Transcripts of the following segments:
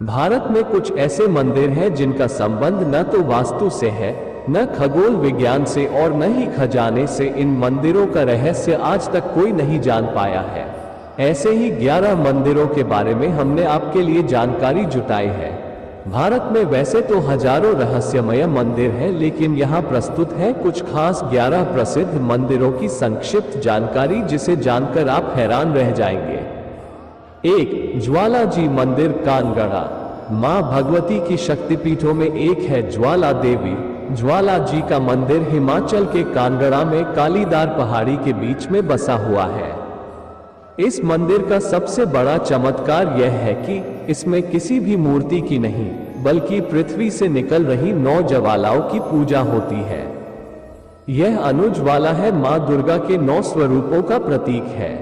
भारत में कुछ ऐसे मंदिर हैं जिनका संबंध न तो वास्तु से है, न खगोल विज्ञान से और न ही खजाने से। इन मंदिरों का रहस्य आज तक कोई नहीं जान पाया है। ऐसे ही 11 मंदिरों के बारे में हमने आपके लिए जानकारी जुटाई है। भारत में वैसे तो हजारों रहस्यमय मंदिर हैं, लेकिन यहाँ प्रस्तुत है कुछ खास 11 प्रसिद्ध मंदिरों की संक्षिप्त जानकारी, जिसे जानकर आप हैरान रह जाएंगे। 1. ज्वाला जी मंदिर, कानगड़ा। मां भगवती की शक्तिपीठों में एक है ज्वाला देवी। ज्वाला जी का मंदिर हिमाचल के कानगड़ा में कालीदार पहाड़ी के बीच में बसा हुआ है। इस मंदिर का सबसे बड़ा चमत्कार यह है कि इसमें किसी भी मूर्ति की नहीं, बल्कि पृथ्वी से निकल रही 9 ज्वालाओं की पूजा होती है। यह अनुज्वाला है, मां दुर्गा के 9 स्वरूपों का प्रतीक है।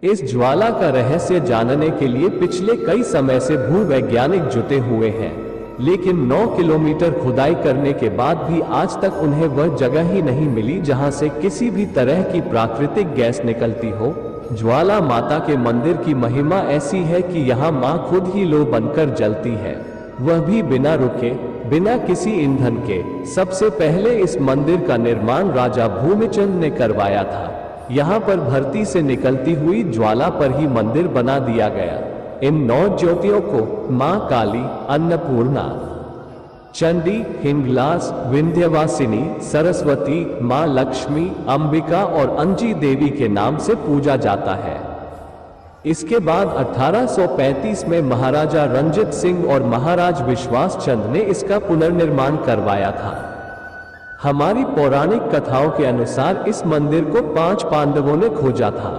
इस ज्वाला का रहस्य जानने के लिए पिछले कई समय से भूवैज्ञानिक जुटे हुए हैं, लेकिन 9 किलोमीटर खुदाई करने के बाद भी आज तक उन्हें वह जगह ही नहीं मिली जहां से किसी भी तरह की प्राकृतिक गैस निकलती हो। ज्वाला माता के मंदिर की महिमा ऐसी है कि यहाँ मां खुद ही लो बनकर जलती है, वह भी बिना रुके, बिना किसी ईंधन के। सबसे पहले इस मंदिर का निर्माण राजा भूमिचंद ने करवाया था। यहाँ पर भरती से निकलती हुई ज्वाला पर ही मंदिर बना दिया गया। इन 9 ज्योतियों को मां काली, अन्नपूर्णा, चंडी, हिंगलाज, विंध्यवासिनी, सरस्वती, मां लक्ष्मी, अंबिका और अंजी देवी के नाम से पूजा जाता है। इसके बाद 1835 में महाराजा रंजित सिंह और महाराज विश्वास चंद ने इसका पुनर्निर्माण करवाया था। हमारी पौराणिक कथाओं के अनुसार इस मंदिर को 5 पांडवों ने खोजा था।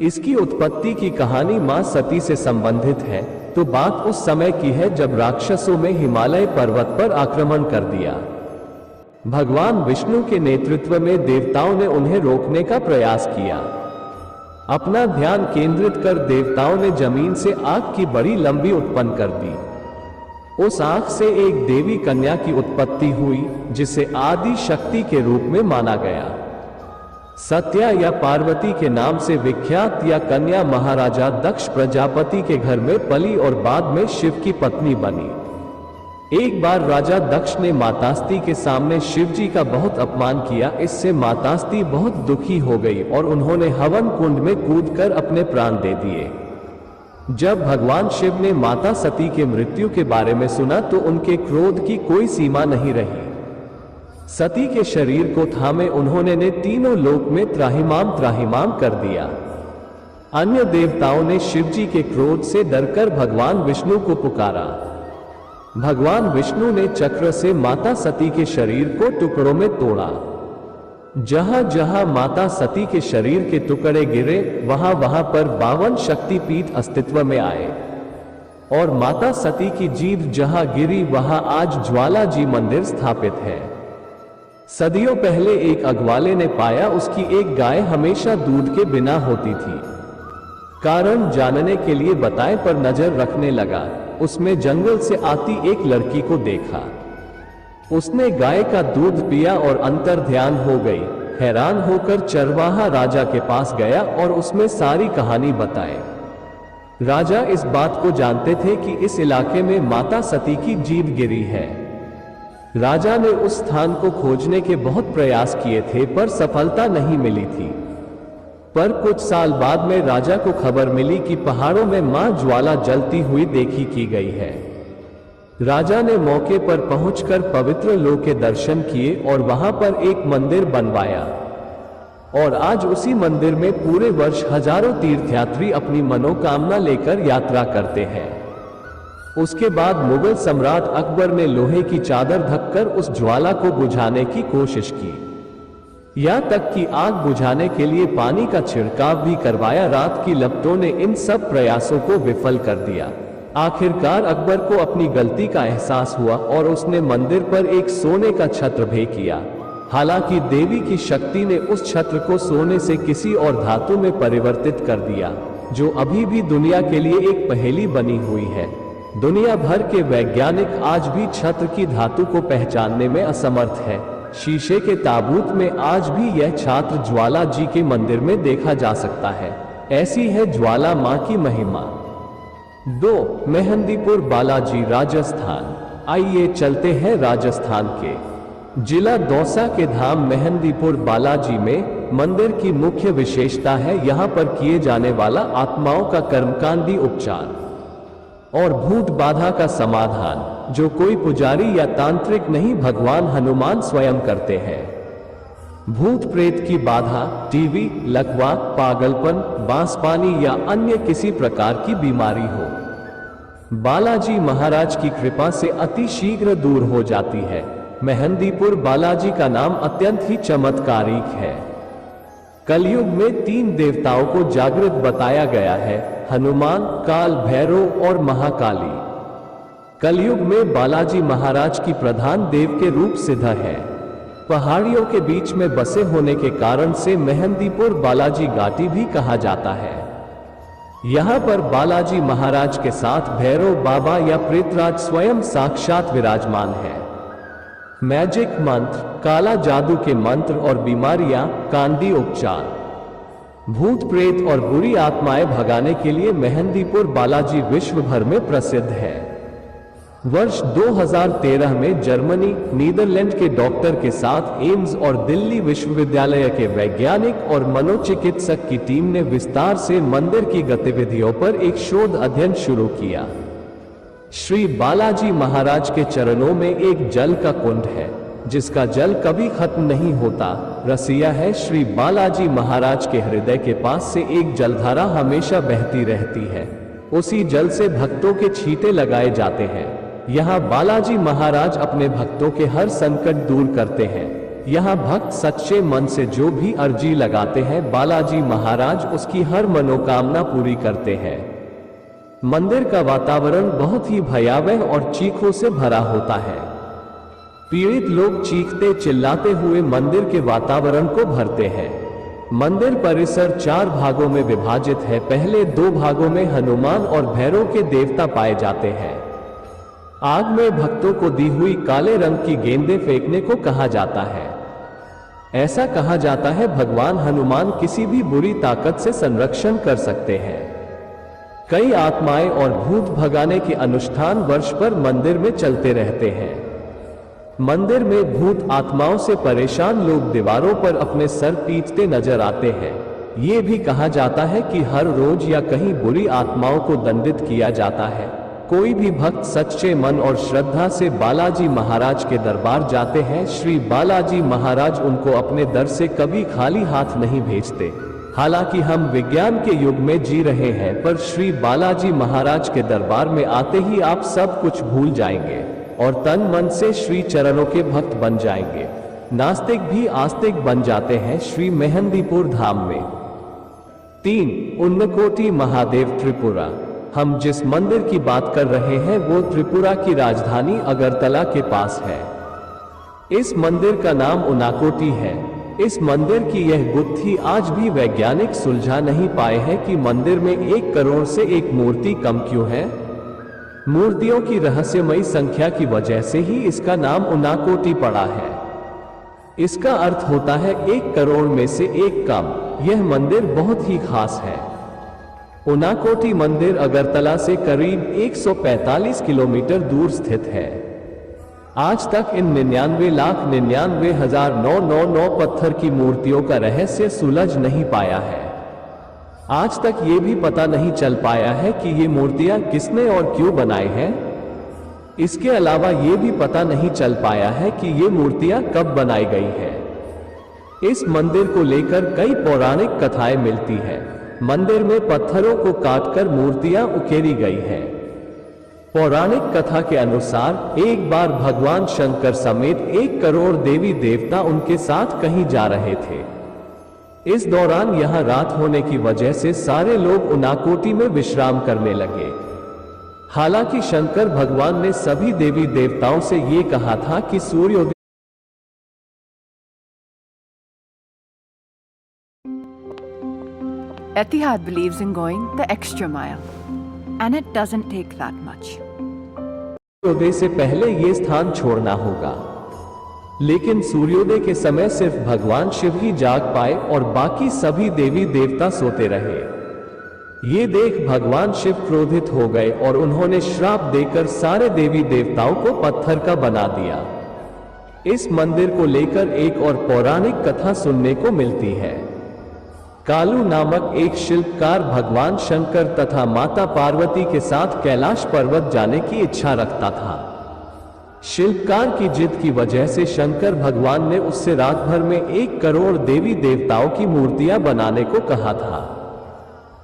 इसकी उत्पत्ति की कहानी मां सती से संबंधित है, तो बात उस समय की है जब राक्षसों में हिमालय पर्वत पर आक्रमण कर दिया। भगवान विष्णु के नेतृत्व में देवताओं ने उन्हें रोकने का प्रयास किया। अपना ध्यान केंद्रित कर देवताओं ने जमीन से आग की बड़ी लंबी उत्पन्न कर दी। उस आग से एक देवी कन्या की उत्पत्ति हुई, जिसे आदि शक्ति के रूप में माना गया। सत्या या पार्वती के नाम से विख्यात यह कन्या महाराजा दक्ष प्रजापति के घर में पली और बाद में शिव की पत्नी बनी। एक बार राजा दक्ष ने मातास्ती के सामने शिव जी का बहुत अपमान किया। इससे मातास्ती बहुत दुखी हो गई और उन्होंने हवन कुंड में कूदकर अपने प्राण दे दिए। जब भगवान शिव ने माता सती के मृत्यु के बारे में सुना तो उनके क्रोध की कोई सीमा नहीं रही। सती के शरीर को थामे उन्होंने तीनों लोक में त्राहिमाम त्राहिमाम कर दिया। अन्य देवताओं ने शिव जी के क्रोध से डरकर भगवान विष्णु को पुकारा। भगवान विष्णु ने चक्र से माता सती के शरीर को टुकड़ों में तोड़ा। जहां जहां माता सती के शरीर के टुकड़े गिरे, वहां वहां पर 52 शक्तिपीठ अस्तित्व में आए और माता सती की जीभ जहां गिरी वहां आज ज्वाला जी मंदिर स्थापित है। सदियों पहले एक अगवाले ने पाया उसकी एक गाय हमेशा दूध के बिना होती थी। कारण जानने के लिए बताए पर नजर रखने लगा। उसमें जंगल से आती एक लड़की को देखा। उसने गाय का दूध पिया और अंतर ध्यान हो गई। हैरान होकर चरवाहा राजा के पास गया और उसमें सारी कहानी बताए। राजा इस बात को जानते थे कि इस इलाके में माता सती की जीभ गिरी है। राजा ने उस स्थान को खोजने के बहुत प्रयास किए थे, पर सफलता नहीं मिली थी। पर कुछ साल बाद में राजा को खबर मिली कि पहाड़ों में मां ज्वाला जलती हुई देखी की गई है। राजा ने मौके पर पहुंचकर पवित्र लोक के दर्शन किए और वहां पर एक मंदिर बनवाया और आज उसी मंदिर में पूरे वर्ष हजारों तीर्थयात्री अपनी मनोकामना लेकर यात्रा करते हैं। उसके बाद मुगल सम्राट अकबर ने लोहे की चादर ढककर उस ज्वाला को बुझाने की कोशिश की। यहां तक कि आग बुझाने के लिए पानी का छिड़काव भी करवाया। रात की लपटों ने इन सब प्रयासों को विफल कर दिया। आखिरकार अकबर को अपनी गलती का एहसास हुआ और उसने मंदिर पर एक सोने का छत्र भेद किया। हालांकि देवी की शक्ति ने उस छत्र को सोने से किसी और धातु में परिवर्तित कर दिया, जो अभी भी दुनिया के लिए एक पहेली बनी हुई है। दुनिया भर के वैज्ञानिक आज भी छत्र की धातु को पहचानने में असमर्थ है। शीशे के ताबूत में आज भी यह छात्र ज्वाला जी के मंदिर में देखा जा सकता है। ऐसी है ज्वाला मां की महिमा। 2. मेहंदीपुर बालाजी राजस्थान। आइए चलते हैं राजस्थान के जिला दौसा के धाम मेहंदीपुर बालाजी में मंदिर की मुख्य विशेषता है यहाँ पर किए जाने वाला आत्माओं का कर्मकांडी उपचार और भूत बाधा का समाधान, जो कोई पुजारी या तांत्रिक नहीं भगवान हनुमान स्वयं करते हैं। भूत प्रेत की बाधा, टीवी, लकवा, पागलपन, बांसपानी या अन्य किसी प्रकार की बीमारी हो, बालाजी महाराज की कृपा से अति शीघ्र दूर हो जाती है। मेहंदीपुर बालाजी का नाम अत्यंत ही चमत्कारिक है। कलयुग में 3 देवताओं को जागृत बताया गया है, हनुमान, काल भैरव और महाकाली। कलयुग में बालाजी महाराज की प्रधान देव के रूप सिद्ध है। पहाड़ियों के बीच में बसे होने के कारण से मेहंदीपुर बालाजी घाटी भी कहा जाता है। यहाँ पर बालाजी महाराज के साथ भैरव बाबा या प्रेतराज स्वयं साक्षात विराजमान है। मैजिक मंत्र, काला जादू के मंत्र और बीमारियां, कांडी उपचार, भूत प्रेत और बुरी आत्माएं भगाने के लिए मेहंदीपुर बालाजी विश्व भर में प्रसिद्ध है। वर्ष 2013 में जर्मनी, नीदरलैंड के डॉक्टर के साथ एम्स और दिल्ली विश्वविद्यालय के वैज्ञानिक और मनोचिकित्सक की टीम ने विस्तार से मंदिर की गतिविधियों पर एक शोध अध्ययन शुरू किया। श्री बालाजी महाराज के चरणों में एक जल का कुंड है, जिसका जल कभी खत्म नहीं होता। रसिया है, श्री बालाजी महाराज के हृदय के पास से एक जलधारा हमेशा बहती रहती है। उसी जल से भक्तों के छींटे लगाए जाते हैं। यहाँ बालाजी महाराज अपने भक्तों के हर संकट दूर करते हैं। यहाँ भक्त सच्चे मन से जो भी अर्जी लगाते हैं, बालाजी महाराज उसकी हर मनोकामना पूरी करते हैं। मंदिर का वातावरण बहुत ही भयावह और चीखों से भरा होता है। पीड़ित लोग चीखते चिल्लाते हुए मंदिर के वातावरण को भरते हैं। मंदिर परिसर 4 भागों में विभाजित है। पहले 2 भागों में हनुमान और भैरव के देवता पाए जाते हैं। आग में भक्तों को दी हुई काले रंग की गेंदें फेंकने को कहा जाता है। ऐसा कहा जाता है भगवान हनुमान किसी भी बुरी ताकत से संरक्षण कर सकते हैं। कई आत्माएं और भूत भगाने के अनुष्ठान वर्ष भर मंदिर में चलते रहते हैं। मंदिर में भूत आत्माओं से परेशान लोग दीवारों पर अपने सर पीटते नजर आते हैं। ये भी कहा जाता है कि हर रोज या कहीं बुरी आत्माओं को दंडित किया जाता है। कोई भी भक्त सच्चे मन और श्रद्धा से बालाजी महाराज के दरबार जाते हैं, श्री बालाजी महाराज उनको अपने दर से कभी खाली हाथ नहीं भेजते। हालांकि हम विज्ञान के युग में जी रहे हैं, पर श्री बालाजी महाराज के दरबार में आते ही आप सब कुछ भूल जाएंगे और तन मन से श्री चरणों के भक्त बन जाएंगे। नास्तिक भी आस्तिक बन जाते हैं श्री मेहंदीपुर धाम में। 3. उन्नकोटी महादेव त्रिपुरा। हम जिस मंदिर की बात कर रहे हैं वो त्रिपुरा की राजधानी अगरतला के पास है। इस मंदिर का नाम उनाकोटी है। इस मंदिर की यह गुत्थी आज भी वैज्ञानिक सुलझा नहीं पाए हैं कि मंदिर में 1 करोड़ से एक मूर्ति कम क्यों है। मूर्तियों की रहस्यमयी संख्या की वजह से ही इसका नाम उनाकोटी पड़ा है। इसका अर्थ होता है 1 करोड़ में से 1 कम। यह मंदिर बहुत ही खास है। उनाकोटी मंदिर अगरतला से करीब 145 किलोमीटर दूर स्थित है। आज तक इन 99,99,999 पत्थर की मूर्तियों का रहस्य सुलझ नहीं पाया है। आज तक ये भी पता नहीं चल पाया है कि ये मूर्तियां किसने और क्यों बनाई हैं। इसके अलावा ये भी पता नहीं चल पाया है कि ये मूर्तियां कब बनाई गई है। इस मंदिर को लेकर कई पौराणिक कथाएं मिलती हैं। मंदिर में पत्थरों को काटकर मूर्तियां उकेरी गई हैं। पौराणिक कथा के अनुसार एक बार भगवान शंकर समेत 1 करोड़ देवी देवता उनके साथ कहीं जा रहे थे। इस दौरान यहां रात होने की वजह से सारे लोग उनाकोटी में विश्राम करने लगे। हालांकि शंकर भगवान ने सभी देवी देवताओं से ये कहा था कि सूर्योदय Etihad believes in going the extra mile, and it doesn't take that much. सूर्योदय से पहले ये स्थान छोड़ना होगा। लेकिन सूर्योदय के समय सिर्फ भगवान शिव ही जाग पाए और बाकी सभी देवी देवता सोते रहे। ये देख भगवान शिव क्रोधित हो गए और उन्होंने श्राप देकर सारे देवी देवताओं को पत्थर का बना दिया। इस मंदिर को लेकर एक और पौराणिक कथा सुनने को मिलती है। कालू नामक एक शिल्पकार भगवान शंकर तथा माता पार्वती के साथ कैलाश पर्वत जाने की इच्छा रखता था। शिल्पकार की जिद की वजह से शंकर भगवान ने उससे रात भर में 1 करोड़ देवी देवताओं की मूर्तियां बनाने को कहा था।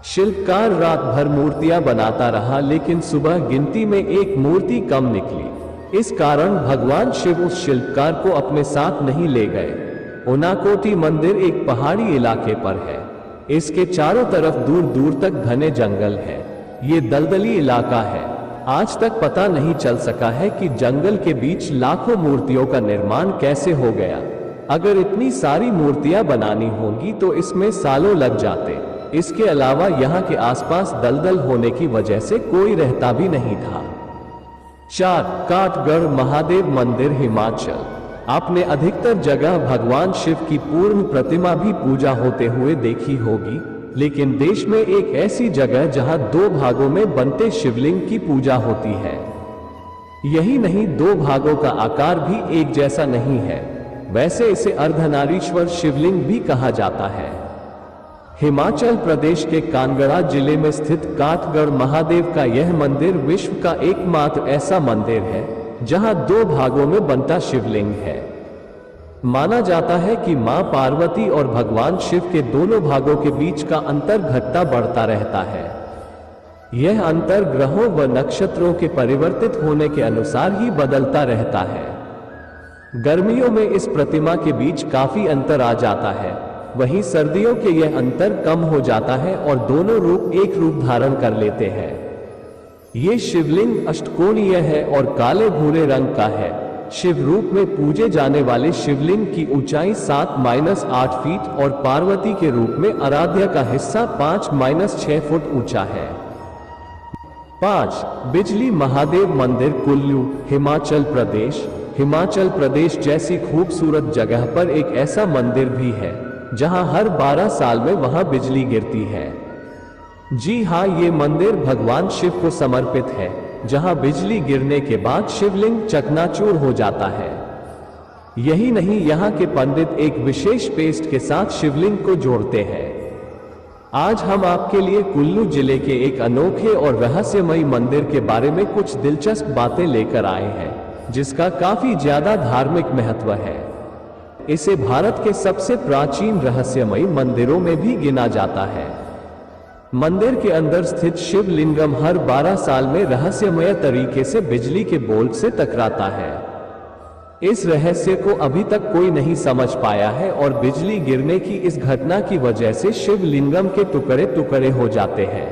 शिल्पकार रात भर मूर्तियां बनाता रहा, लेकिन सुबह गिनती में 1 मूर्ति कम निकली। इस कारण भगवान शिव उस शिल्पकार को अपने साथ नहीं ले गए। उनाकोटी मंदिर एक पहाड़ी इलाके पर है। इसके चारों तरफ दूर दूर तक घने जंगल है। ये दलदली इलाका है। आज तक पता नहीं चल सका है कि जंगल के बीच लाखों मूर्तियों का निर्माण कैसे हो गया। अगर इतनी सारी मूर्तियां बनानी होंगी तो इसमें सालों लग जाते। इसके अलावा यहाँ के आसपास दलदल होने की वजह से कोई रहता भी नहीं था। 4. काठगढ़ महादेव मंदिर हिमाचल। आपने अधिकतर जगह भगवान शिव की पूर्ण प्रतिमा भी पूजा होते हुए देखी होगी, लेकिन देश में एक ऐसी जगह जहां 2 भागों में बनते शिवलिंग की पूजा होती है। यही नहीं, 2 भागों का आकार भी एक जैसा नहीं है। वैसे इसे अर्धनारीश्वर शिवलिंग भी कहा जाता है। हिमाचल प्रदेश के कांगड़ा जिले में स्थित काठगढ़ महादेव का यह मंदिर विश्व का एकमात्र ऐसा मंदिर है जहां 2 भागों में बनता शिवलिंग है। माना जाता है कि मां पार्वती और भगवान शिव के दोनों भागों के बीच का अंतर घटता बढ़ता रहता है। यह अंतर ग्रहों व नक्षत्रों के परिवर्तित होने के अनुसार ही बदलता रहता है। गर्मियों में इस प्रतिमा के बीच काफी अंतर आ जाता है, वहीं सर्दियों के यह अंतर कम हो जाता है और दोनों रूप एक रूप धारण कर लेते हैं। ये शिवलिंग अष्टकोणीय है और काले भूरे रंग का है। शिव रूप में पूजे जाने वाले शिवलिंग की ऊंचाई 7-8 फीट और पार्वती के रूप में आराध्या का हिस्सा 5-6 फुट ऊंचा है। 5. बिजली महादेव मंदिर कुल्लू, हिमाचल प्रदेश। हिमाचल प्रदेश जैसी खूबसूरत जगह पर एक ऐसा मंदिर भी है जहां हर 12 साल में वहां बिजली गिरती है। जी हां, ये मंदिर भगवान शिव को समर्पित है, जहां बिजली गिरने के बाद शिवलिंग चकनाचूर हो जाता है। यही नहीं, यहां के पंडित एक विशेष पेस्ट के साथ शिवलिंग को जोड़ते हैं। आज हम आपके लिए कुल्लू जिले के एक अनोखे और रहस्यमयी मंदिर के बारे में कुछ दिलचस्प बातें लेकर आए हैं, जिसका काफी ज्यादा धार्मिक महत्व है। इसे भारत के सबसे प्राचीन रहस्यमयी मंदिरों में भी गिना जाता है। मंदिर के अंदर स्थित शिवलिंगम हर 12 साल में रहस्यमय तरीके से बिजली के बोल्ट से टकराता है। इस रहस्य को अभी तक कोई नहीं समझ पाया है और बिजली गिरने की इस घटना की वजह से शिवलिंगम के टुकड़े टुकड़े हो जाते हैं।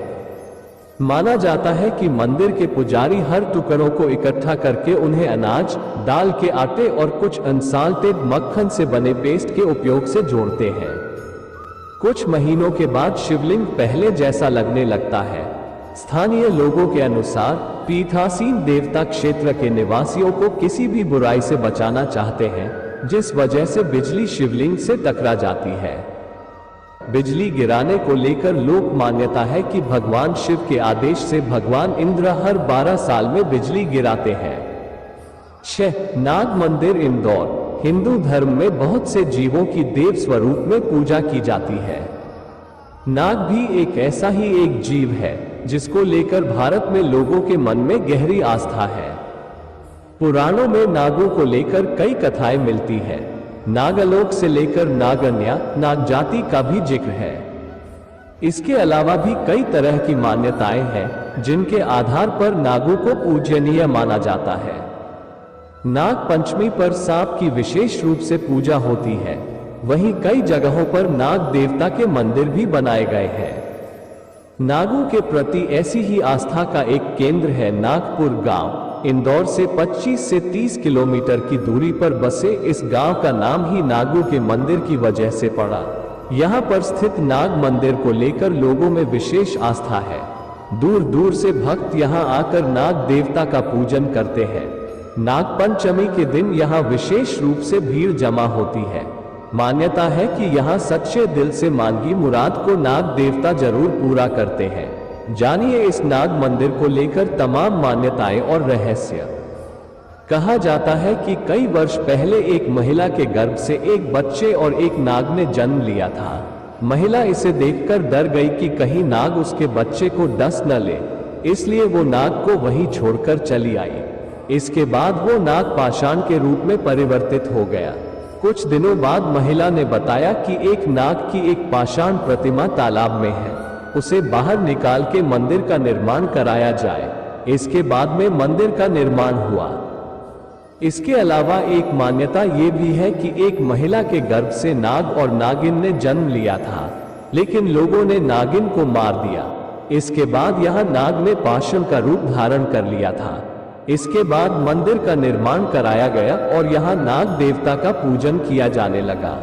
माना जाता है कि मंदिर के पुजारी हर टुकड़ों को इकट्ठा करके उन्हें अनाज, दाल के आटे और कुछ अनसाल्टेड मक्खन से बने पेस्ट के उपयोग से जोड़ते हैं। कुछ महीनों के बाद शिवलिंग पहले जैसा लगने लगता है। स्थानीय लोगों के अनुसार पीठासीन देवता क्षेत्र के निवासियों को किसी भी बुराई से बचाना चाहते हैं, जिस वजह से बिजली शिवलिंग से टकरा जाती है। बिजली गिराने को लेकर लोक मान्यता है कि भगवान शिव के आदेश से भगवान इंद्र हर 12 साल में बिजली गिराते हैं। 6. नाग मंदिर इंदौर। हिंदू धर्म में बहुत से जीवों की देव स्वरूप में पूजा की जाती है। नाग भी एक ऐसा ही एक जीव है जिसको लेकर भारत में लोगों के मन में गहरी आस्था है। पुराणों में नागों को लेकर कई कथाएं मिलती हैं। नागलोक से लेकर नागन्या, नाग जाति का भी जिक्र है। इसके अलावा भी कई तरह की मान्यताएं हैं जिनके आधार पर नागों को पूजनीय माना जाता है। नाग पंचमी पर सांप की विशेष रूप से पूजा होती है। वहीं कई जगहों पर नाग देवता के मंदिर भी बनाए गए हैं। नागों के प्रति ऐसी ही आस्था का एक केंद्र है नागपुर गांव। इंदौर से 25 से 30 किलोमीटर की दूरी पर बसे इस गांव का नाम ही नागों के मंदिर की वजह से पड़ा। यहां पर स्थित नाग मंदिर को लेकर लोगों में विशेष आस्था है। दूर दूर से भक्त यहां आकर नाग देवता का पूजन करते हैं। नाग पंचमी के दिन यहां विशेष रूप से भीड़ जमा होती है। मान्यता है कि यहां सच्चे दिल से मांगी मुराद को नाग देवता जरूर पूरा करते हैं। जानिए इस नाग मंदिर को लेकर तमाम मान्यताएं और रहस्य। कहा जाता है कि कई वर्ष पहले एक महिला के गर्भ से एक बच्चे और एक नाग ने जन्म लिया था। महिला इसे देखकर डर गई कि कहीं नाग उसके बच्चे को डस न ले, इसलिए वो नाग को वहीं छोड़कर चली आई। इसके बाद वो नाग पाषाण के रूप में परिवर्तित हो गया। कुछ दिनों बाद महिला ने बताया कि एक नाग की एक पाषाण प्रतिमा तालाब में है, उसे बाहर निकाल के मंदिर का निर्माण कराया जाए। इसके बाद में मंदिर का निर्माण हुआ। इसके अलावा एक मान्यता ये भी है कि एक महिला के गर्भ से नाग और नागिन ने जन्म लिया था, लेकिन लोगों ने नागिन को मार दिया। इसके बाद यह नाग ने पाषाण का रूप धारण कर लिया था। इसके बाद मंदिर का निर्माण कराया गया और यहाँ नाग देवता का पूजन किया जाने लगा।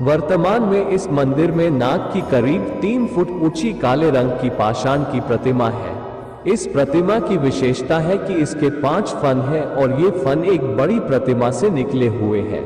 वर्तमान में इस मंदिर में नाग की करीब 3 फुट ऊंची काले रंग की पाषाण की प्रतिमा है। इस प्रतिमा की विशेषता है कि इसके 5 फन हैं और ये फन एक बड़ी प्रतिमा से निकले हुए हैं।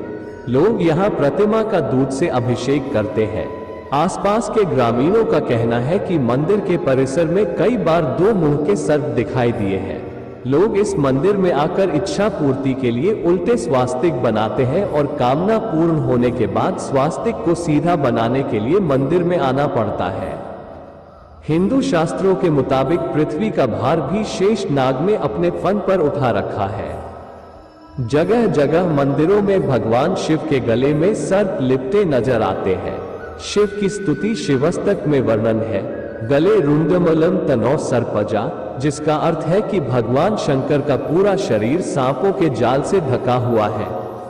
लोग यहाँ प्रतिमा का दूध से अभिषेक करते हैं। आसपास के ग्रामीणों का कहना है कि मंदिर के परिसर में कई बार 2 मुंह के सर्प दिखाई दिए हैं। लोग इस मंदिर में आकर इच्छा पूर्ति के लिए उल्टे स्वास्तिक बनाते हैं और कामना पूर्ण होने के बाद स्वास्तिक को सीधा बनाने के लिए मंदिर में आना पड़ता है। हिंदू शास्त्रों के मुताबिक पृथ्वी का भार भी शेष नाग ने अपने फन पर उठा रखा है। जगह जगह मंदिरों में भगवान शिव के गले में सर्प लिपटे नजर आते हैं। शिव की स्तुति शिवस्तक में वर्णन है, गले रुंडमलम तनो सर्पजा, जिसका अर्थ है कि भगवान शंकर का पूरा शरीर सांपों के जाल से ढका हुआ है।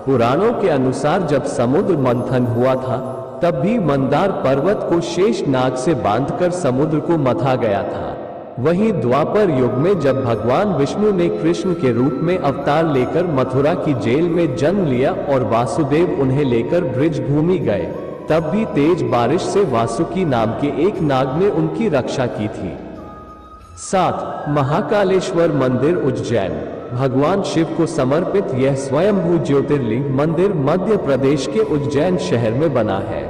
पुराणों के अनुसार जब समुद्र मंथन हुआ था तब भी मंदार पर्वत को शेष नाग से बांधकर समुद्र को मथा गया था। वहीं द्वापर युग में जब भगवान विष्णु ने कृष्ण के रूप में अवतार लेकर मथुरा की जेल में जन्म लिया और वासुदेव उन्हें लेकर ब्रिज भूमि गए, तब भी तेज बारिश से वासुकी नाम के एक नाग ने उनकी रक्षा की थी। 7. महाकालेश्वर मंदिर उज्जैन। भगवान शिव को समर्पित यह स्वयंभू ज्योतिर्लिंग मंदिर मध्य प्रदेश के उज्जैन शहर में बना है।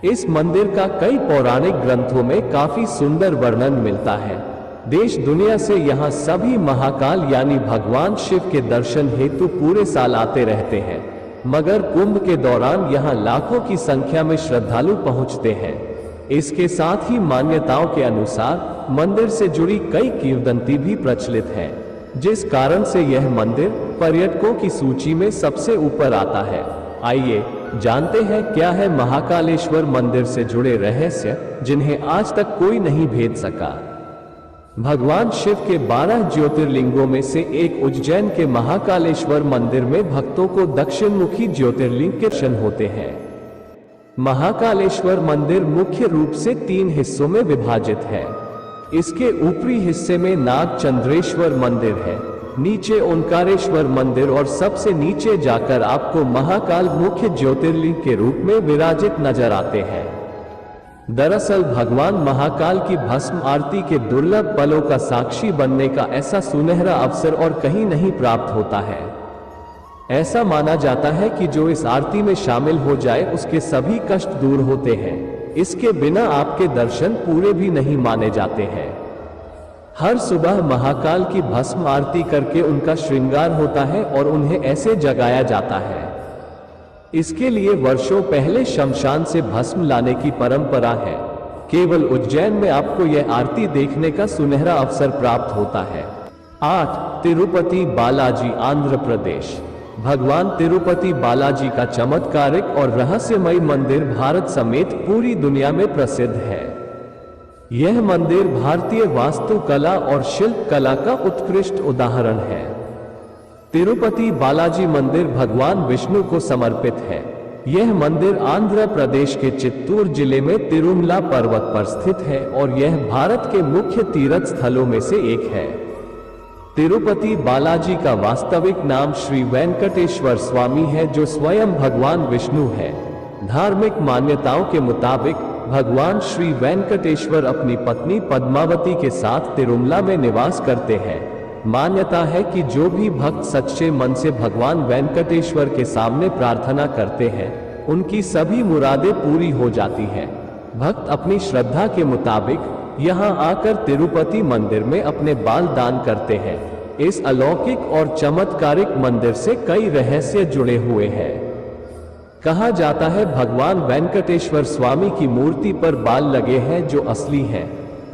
इस मंदिर का कई पौराणिक ग्रंथों में काफी सुंदर वर्णन मिलता है। देश दुनिया से यहाँ सभी महाकाल यानी भगवान शिव के दर्शन हेतु पूरे साल आते रहते हैं, मगर कुंभ के दौरान यहाँ लाखों की संख्या में श्रद्धालु पहुँचते हैं। इसके साथ ही मान्यताओं के अनुसार मंदिर से जुड़ी कई किंवदंती भी प्रचलित हैं, जिस कारण से यह मंदिर पर्यटकों की सूची में सबसे ऊपर आता है। आइए जानते हैं क्या है महाकालेश्वर मंदिर से जुड़े रहस्य जिन्हें आज तक कोई नहीं भेद सका। भगवान शिव के 12 ज्योतिर्लिंगों में से एक उज्जैन के महाकालेश्वर मंदिर में भक्तों को दक्षिणमुखी ज्योतिर्लिंग के दर्शन होते हैं। महाकालेश्वर मंदिर मुख्य रूप से 3 हिस्सों में विभाजित है। इसके ऊपरी हिस्से में नाग चंद्रेश्वर मंदिर है, नीचे ओंकारेश्वर मंदिर और सबसे नीचे जाकर आपको महाकाल मुख्य ज्योतिर्लिंग के रूप में विराजित नजर आते हैं। दरअसल भगवान महाकाल की भस्म आरती के दुर्लभ पलों का साक्षी बनने का ऐसा सुनहरा अवसर और कहीं नहीं प्राप्त होता है। ऐसा माना जाता है कि जो इस आरती में शामिल हो जाए उसके सभी कष्ट दूर होते हैं। इसके बिना आपके दर्शन पूरे भी नहीं माने जाते हैं। हर सुबह महाकाल की भस्म आरती करके उनका श्रृंगार होता है और उन्हें ऐसे जगाया जाता है। इसके लिए वर्षों पहले शमशान से भस्म लाने की परंपरा है। केवल उज्जैन में आपको यह आरती देखने का सुनहरा अवसर प्राप्त होता है। 8. तिरुपति बालाजी आंध्र प्रदेश। भगवान तिरुपति बालाजी का चमत्कारिक और रहस्यमय मंदिर भारत समेत पूरी दुनिया में प्रसिद्ध है। यह मंदिर भारतीय वास्तुकला और शिल्प कला का उत्कृष्ट उदाहरण है। तिरुपति बालाजी मंदिर भगवान विष्णु को समर्पित है। यह मंदिर आंध्र प्रदेश के चित्तूर जिले में तिरुमला पर्वत पर स्थित है और यह भारत के मुख्य तीर्थ स्थलों में से एक है। तिरुपति बालाजी का वास्तविक नाम श्री वेंकटेश्वर स्वामी है, जो स्वयं भगवान विष्णु है। धार्मिक मान्यताओं के मुताबिक भगवान श्री वेंकटेश्वर अपनी पत्नी पद्मावती के साथ तिरुमला में निवास करते हैं। मान्यता है कि जो भी भक्त सच्चे मन से भगवान वेंकटेश्वर के सामने प्रार्थना करते हैं, उनकी सभी मुरादें पूरी हो जाती हैं। भक्त अपनी श्रद्धा के मुताबिक यहाँ आकर तिरुपति मंदिर में अपने बाल दान करते हैं। इस अलौकिक और चमत्कारिक मंदिर से कई रहस्य जुड़े हुए हैं। कहा जाता है भगवान वेंकटेश्वर स्वामी की मूर्ति पर बाल लगे हैं जो असली हैं।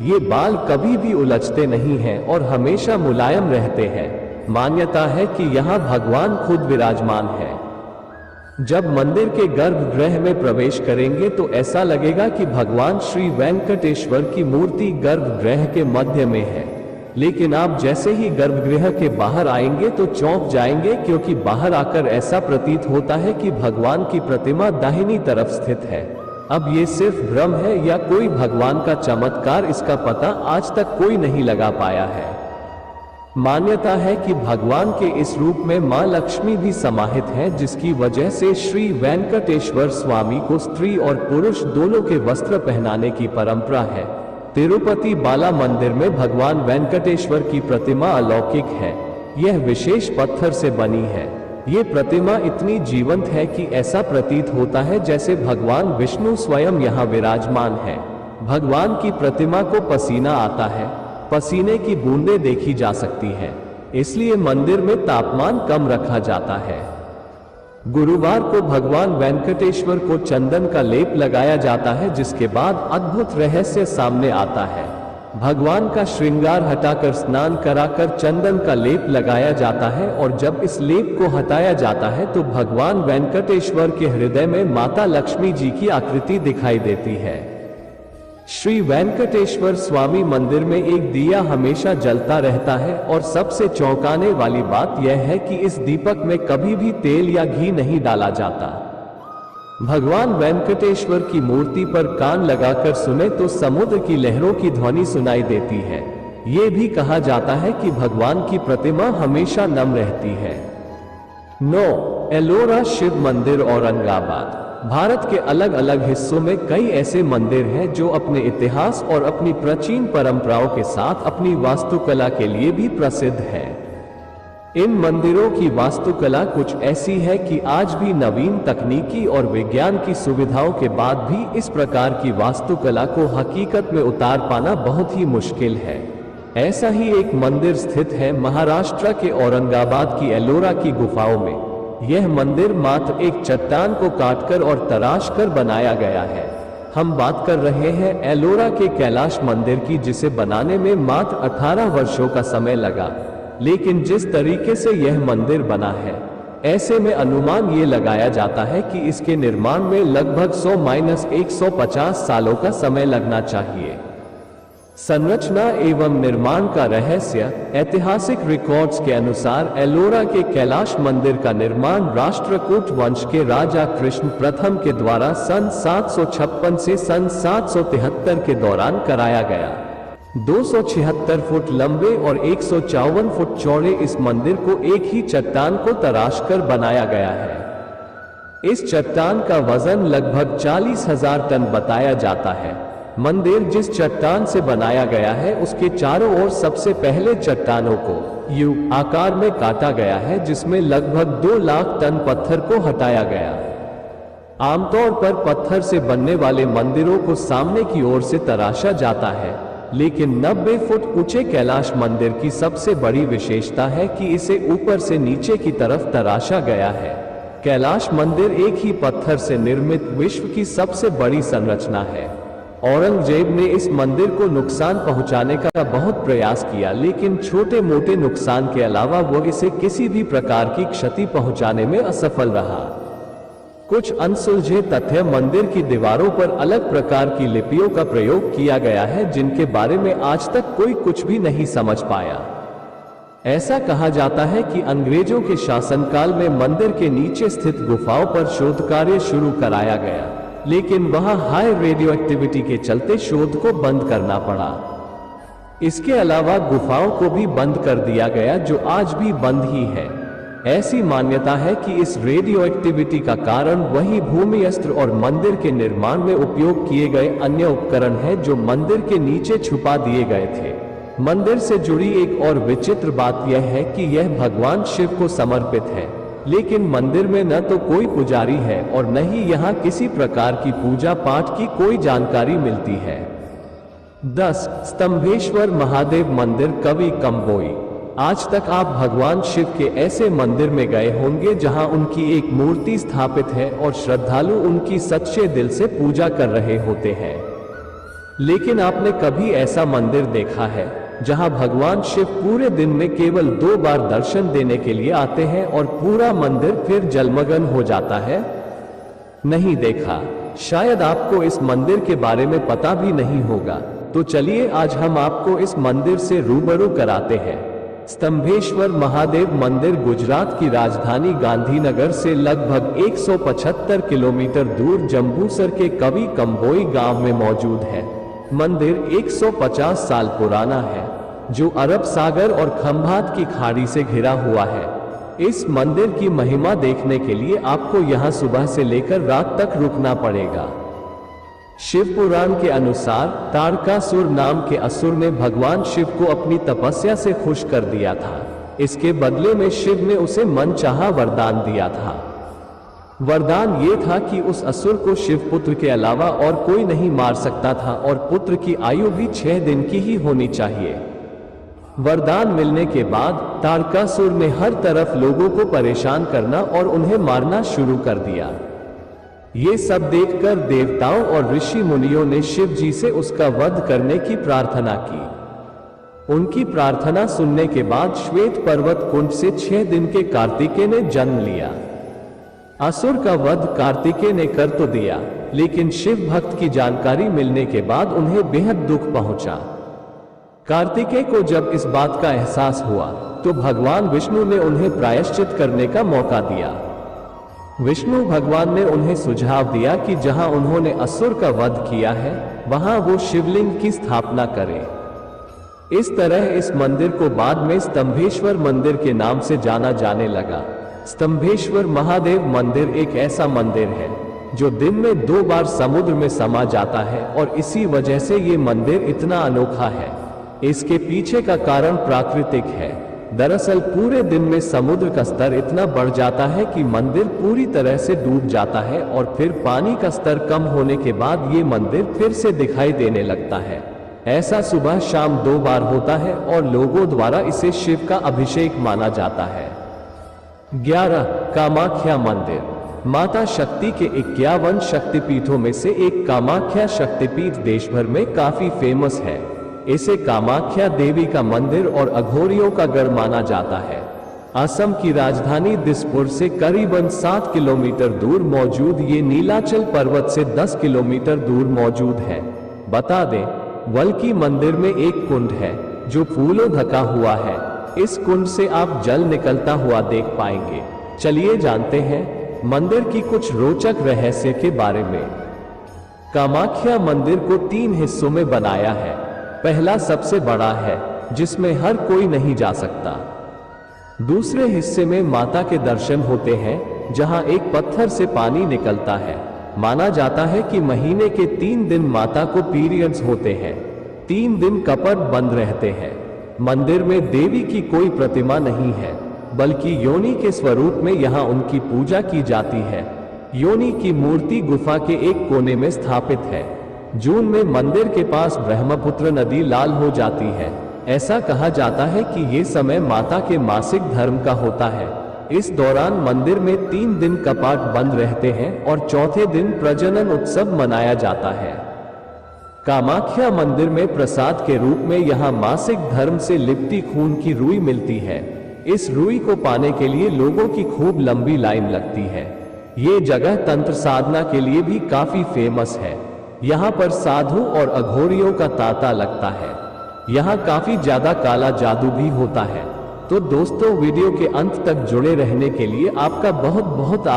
ये बाल कभी भी उलझते नहीं हैं और हमेशा मुलायम रहते हैं। मान्यता है कि यहाँ भगवान खुद विराजमान है। जब मंदिर के गर्भगृह में प्रवेश करेंगे तो ऐसा लगेगा कि भगवान श्री वेंकटेश्वर की मूर्ति गर्भगृह के मध्य में है। लेकिन आप जैसे ही गर्भगृह के बाहर आएंगे तो चौंक जाएंगे, क्योंकि बाहर आकर ऐसा प्रतीत होता है कि भगवान की प्रतिमा दाहिनी तरफ स्थित है। अब ये सिर्फ भ्रम है या कोई भगवान का चमत्कार, इसका पता आज तक कोई नहीं लगा पाया है। मान्यता है कि भगवान के इस रूप में मां लक्ष्मी भी समाहित है, जिसकी वजह से श्री वेंकटेश्वर स्वामी को स्त्री और पुरुष दोनों के वस्त्र पहनाने की परंपरा है। तिरुपति बाला मंदिर में भगवान वेंकटेश्वर की प्रतिमा अलौकिक है। यह विशेष पत्थर से बनी है। ये प्रतिमा इतनी जीवंत है कि ऐसा प्रतीत होता है जैसे भगवान विष्णु स्वयं यहाँ विराजमान है। भगवान की प्रतिमा को पसीना आता है, पसीने की बूंदें देखी जा सकती है, इसलिए मंदिर में तापमान कम रखा जाता है। गुरुवार को भगवान वेंकटेश्वर को चंदन का लेप लगाया जाता है, जिसके बाद अद्भुत रहस्य सामने आता है। भगवान का श्रृंगार हटाकर स्नान कराकर चंदन का लेप लगाया जाता है और जब इस लेप को हटाया जाता है तो भगवान वेंकटेश्वर के हृदय में माता लक्ष्मी जी की आकृति दिखाई देती है। श्री वेंकटेश्वर स्वामी मंदिर में एक दिया हमेशा जलता रहता है और सबसे चौंकाने वाली बात यह है कि इस दीपक में कभी भी तेल या घी नहीं डाला जाता। भगवान वेंकटेश्वर की मूर्ति पर कान लगाकर सुने तो समुद्र की लहरों की ध्वनि सुनाई देती है। ये भी कहा जाता है कि भगवान की प्रतिमा हमेशा नम रहती है। 9. एलोरा शिव मंदिर औरंगाबाद। भारत के अलग अलग हिस्सों में कई ऐसे मंदिर हैं जो अपने इतिहास और अपनी प्राचीन परंपराओं के साथ अपनी वास्तुकला के लिए भी प्रसिद्ध है। इन मंदिरों की वास्तुकला कुछ ऐसी है कि आज भी नवीन तकनीकी और विज्ञान की सुविधाओं के बाद भी इस प्रकार की वास्तुकला को हकीकत में उतार पाना बहुत ही मुश्किल है। ऐसा ही एक मंदिर स्थित है महाराष्ट्र के औरंगाबाद की एलोरा की गुफाओं में। यह मंदिर मात्र एक चट्टान को काटकर और तराश कर बनाया गया है। हम बात कर रहे हैं एलोरा के कैलाश मंदिर की, जिसे बनाने में मात्र 18 वर्षों का समय लगा। लेकिन जिस तरीके से यह मंदिर बना है, ऐसे में अनुमान ये लगाया जाता है कि इसके निर्माण में लगभग 100-150 सालों का समय लगना चाहिए। संरचना एवं निर्माण का रहस्य। ऐतिहासिक रिकॉर्ड्स के अनुसार एलोरा के कैलाश मंदिर का निर्माण राष्ट्रकूट वंश के राजा कृष्ण प्रथम के द्वारा सन 756 से सन 773 के दौरान कराया गया। 276 फुट लंबे और 154 फुट चौड़े इस मंदिर को एक ही चट्टान को तराश कर बनाया गया है। इस चट्टान का वजन लगभग 40,000 टन बताया जाता है। मंदिर जिस चट्टान से बनाया गया है उसके चारों ओर सबसे पहले चट्टानों को यू आकार में काटा गया है, जिसमें लगभग 2 लाख टन पत्थर को हटाया गया। आमतौर पर पत्थर से बनने वाले मंदिरों को सामने की ओर से तराशा जाता है, लेकिन 90 फुट ऊंचे कैलाश मंदिर की सबसे बड़ी विशेषता है कि इसे ऊपर से नीचे की तरफ तराशा गया है। कैलाश मंदिर एक ही पत्थर से निर्मित विश्व की सबसे बड़ी संरचना है। औरंगजेब ने इस मंदिर को नुकसान पहुंचाने का बहुत प्रयास किया, लेकिन छोटे मोटे नुकसान के अलावा वो इसे किसी भी प्रकार की क्षति पहुंचाने में असफल रहा। कुछ अनसुलझे तथ्य। मंदिर की दीवारों पर अलग प्रकार की लिपियों का प्रयोग किया गया है, जिनके बारे में आज तक कोई कुछ भी नहीं समझ पाया। ऐसा कहा जाता है कि अंग्रेजों के शासनकाल में मंदिर के नीचे स्थित गुफाओं पर शोध कार्य शुरू कराया गया, लेकिन वहां हाई रेडियो एक्टिविटी के चलते शोध को बंद करना पड़ा। इसके अलावा गुफाओं को भी बंद कर दिया गया, जो आज भी बंद ही है। ऐसी मान्यता है कि इस रेडियो एक्टिविटी का कारण वही भूमि अस्त्र और मंदिर के निर्माण में उपयोग किए गए अन्य उपकरण हैं, जो मंदिर के नीचे छुपा दिए गए थे। मंदिर से जुड़ी एक और विचित्र बात यह है कि यह भगवान शिव को समर्पित है, लेकिन मंदिर में न तो कोई पुजारी है और न ही यहाँ किसी प्रकार की पूजा पाठ की कोई जानकारी मिलती है। 10 स्तंभेश्वर महादेव मंदिर कवि कंबोई। आज तक आप भगवान शिव के ऐसे मंदिर में गए होंगे जहां उनकी एक मूर्ति स्थापित है और श्रद्धालु उनकी सच्चे दिल से पूजा कर रहे होते हैं। लेकिन आपने कभी ऐसा मंदिर देखा है जहां भगवान शिव पूरे दिन में केवल 2 बार दर्शन देने के लिए आते हैं और पूरा मंदिर फिर जलमग्न हो जाता है? नहीं देखा। शायद आपको इस मंदिर के बारे में पता भी नहीं होगा। तो चलिए आज हम आपको इस मंदिर से रूबरू कराते हैं। स्तंभेश्वर महादेव मंदिर गुजरात की राजधानी गांधीनगर से लगभग 175 किलोमीटर दूर जंबूसर के कवि कंबोई गांव में मौजूद है। मंदिर 150 साल पुराना है, जो अरब सागर और खंभात की खाड़ी से घिरा हुआ है। इस मंदिर की महिमा देखने के लिए आपको यहां सुबह से लेकर रात तक रुकना पड़ेगा। शिव पुराण के अनुसार तारकासुर नाम के असुर ने भगवान शिव को अपनी तपस्या से खुश कर दिया था। इसके बदले में शिव ने उसे मनचाहा वरदान दिया था। वरदान ये था कि उस असुर को शिव पुत्र के अलावा और कोई नहीं मार सकता था और पुत्र की आयु भी 6 दिन की ही होनी चाहिए। वरदान मिलने के बाद तारकासुर ने हर तरफ लोगों को परेशान करना और उन्हें मारना शुरू कर दिया। ये सब देखकर देवताओं और ऋषि मुनियों ने शिव जी से उसका वध करने की प्रार्थना की। उनकी प्रार्थना सुनने के बाद श्वेत पर्वत कुंड से 6 दिन के कार्तिकेय ने जन्म लिया। असुर का वध कार्तिकेय ने कर तो दिया, लेकिन शिव भक्त की जानकारी मिलने के बाद उन्हें बेहद दुख पहुंचा। कार्तिकेय को जब इस बात का एहसास हुआ तो भगवान विष्णु ने उन्हें प्रायश्चित करने का मौका दिया। विष्णु भगवान ने उन्हें सुझाव दिया कि जहां उन्होंने असुर का वध किया है वहां वो शिवलिंग की स्थापना करें। इस तरह इस मंदिर को बाद में स्तंभेश्वर मंदिर के नाम से जाना जाने लगा। स्तंभेश्वर महादेव मंदिर एक ऐसा मंदिर है जो दिन में 2 बार समुद्र में समा जाता है और इसी वजह से ये मंदिर इतना अनोखा है। इसके पीछे का कारण प्राकृतिक है। दरअसल पूरे दिन में समुद्र का स्तर इतना बढ़ जाता है कि मंदिर पूरी तरह से डूब जाता है और फिर पानी का स्तर कम होने के बाद ये मंदिर फिर से दिखाई देने लगता है। ऐसा सुबह शाम 2 बार होता है और लोगों द्वारा इसे शिव का अभिषेक माना जाता है। 11 कामाख्या मंदिर। माता शक्ति के 51 शक्तिपीठों में से एक कामाख्या शक्तिपीठ देश भर में काफी फेमस है। इसे कामाख्या देवी का मंदिर और अघोरियों का गढ़ माना जाता है। असम की राजधानी दिसपुर से करीबन 7 किलोमीटर दूर मौजूद ये नीलाचल पर्वत से 10 किलोमीटर दूर मौजूद है। बता दें, वल्की मंदिर में एक कुंड है जो फूलों ढका हुआ है। इस कुंड से आप जल निकलता हुआ देख पाएंगे। चलिए जानते हैं मंदिर की कुछ रोचक रहस्य के बारे में। कामाख्या मंदिर को 3 हिस्सों में बनाया है। पहला सबसे बड़ा है, जिसमें हर कोई नहीं जा सकता। दूसरे हिस्से में माता के दर्शन होते हैं, जहां एक पत्थर से पानी निकलता है। माना जाता है कि महीने के 3 दिन माता को पीरियड्स होते हैं। 3 दिन कपट बंद रहते हैं। मंदिर में देवी की कोई प्रतिमा नहीं है, बल्कि योनि के स्वरूप में यहां उनकी पूजा की जाती है। योनि की मूर्ति गुफा के एक कोने में स्थापित है। जून में मंदिर के पास ब्रह्मपुत्र नदी लाल हो जाती है। ऐसा कहा जाता है कि ये समय माता के मासिक धर्म का होता है। इस दौरान मंदिर में 3 दिन कपाट बंद रहते हैं और चौथे दिन प्रजनन उत्सव मनाया जाता है। कामाख्या मंदिर में प्रसाद के रूप में यहाँ मासिक धर्म से लिपटी खून की रुई मिलती है। इस रुई को पाने के लिए लोगों की खूब लंबी लाइन लगती है। ये जगह तंत्र साधना के लिए भी काफी फेमस है। यहाँ पर साधु और अघोरियों का तांता लगता है। यहाँ काफी ज्यादा काला जादू भी होता है। तो दोस्तों, वीडियो के अंत तक जुड़े रहने के लिए आपका बहुत बहुत